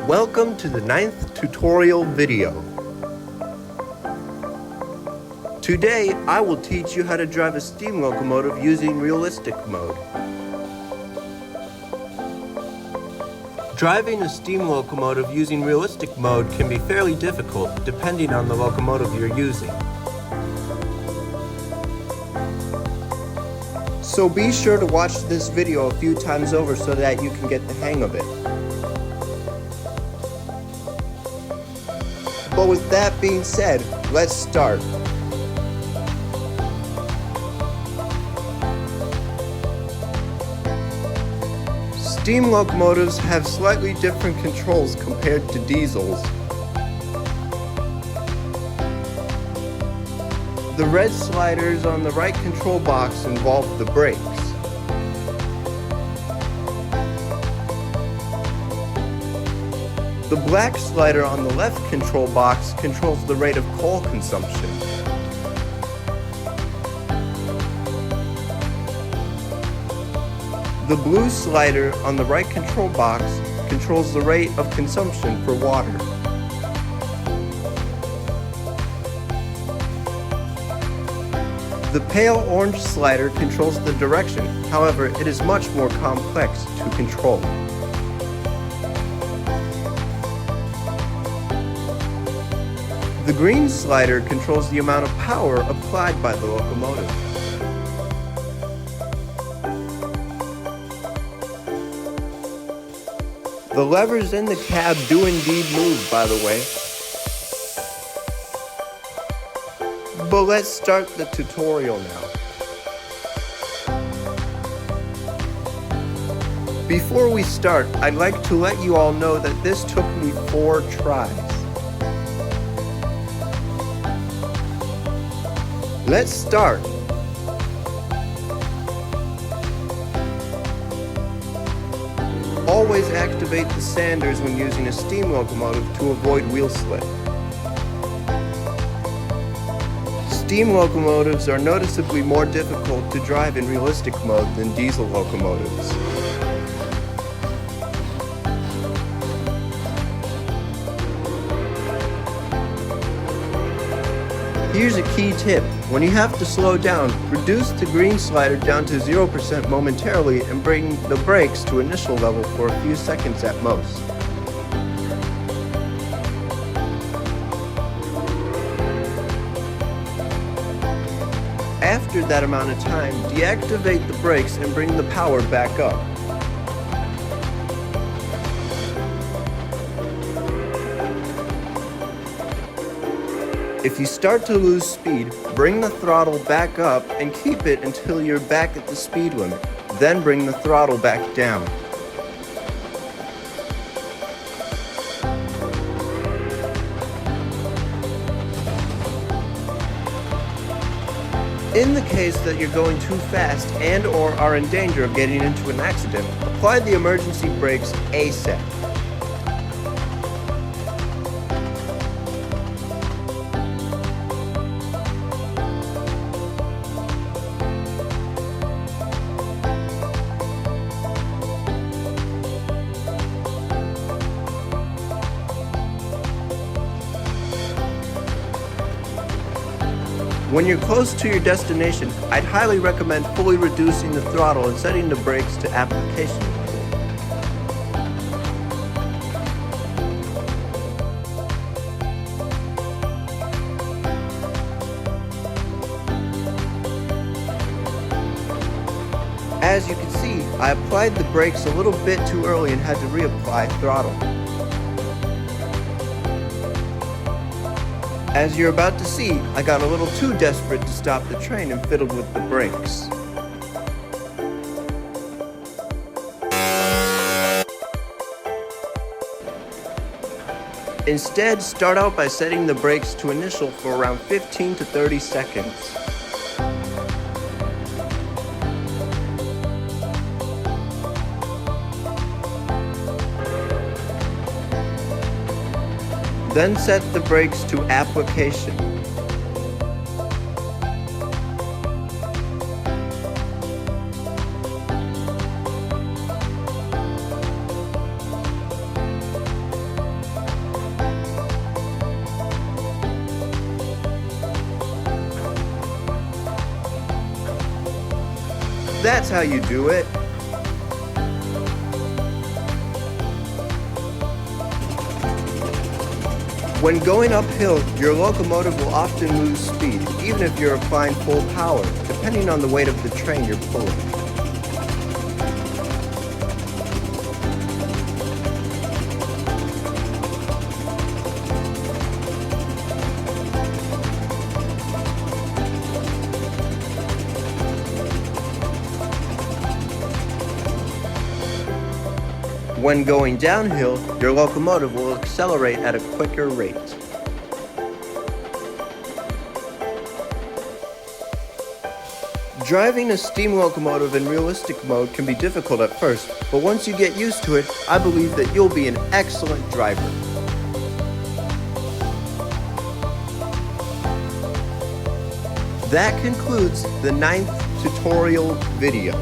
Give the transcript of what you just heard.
Welcome to the 9th tutorial video. Today, I will teach you how to drive a steam locomotive using realistic mode. Driving a steam locomotive using realistic mode can be fairly difficult depending on the locomotive you're using. So be sure to watch this video a few times over so that you can get the hang of it. But with that being said, let's start. Steam locomotives have slightly different controls compared to diesels. The red sliders on the right control box involve the brakes. The black slider on the left control box controls the rate of coal consumption. The blue slider on the right control box controls the rate of consumption for water. The pale orange slider controls the direction, however, it is much more complex to control. The green slider controls the amount of power applied by the locomotive. The levers in the cab do indeed move, by the way. But let's start the tutorial now. Before we start, I'd like to let you all know that this took me 4 tries. Let's start. Always activate the sanders when using a steam locomotive to avoid wheel slip. Steam locomotives are noticeably more difficult to drive in realistic mode than diesel locomotives. Here's a key tip. When you have to slow down, reduce the green slider down to 0% momentarily and bring the brakes to initial level for a few seconds at most. After that amount of time, deactivate the brakes and bring the power back up. If you start to lose speed, bring the throttle back up and keep it until you're back at the speed limit. Then bring the throttle back down. In the case that you're going too fast and/or are in danger of getting into an accident, apply the emergency brakes ASAP. When you're close to your destination, I'd highly recommend fully reducing the throttle and setting the brakes to application. As you can see, I applied the brakes a little bit too early and had to reapply throttle. As you're about to see, I got a little too desperate to stop the train and fiddled with the brakes. Instead, start out by setting the brakes to initial for around 15 to 30 seconds. Then set the brakes to application. that's how you do it. When going uphill, your locomotive will often lose speed, even if you're applying full power, depending on the weight of the train you're pulling. When going downhill, your locomotive will accelerate at a quicker rate. Driving a steam locomotive in realistic mode can be difficult at first, but once you get used to it, I believe that you'll be an excellent driver. That concludes the 9th tutorial video.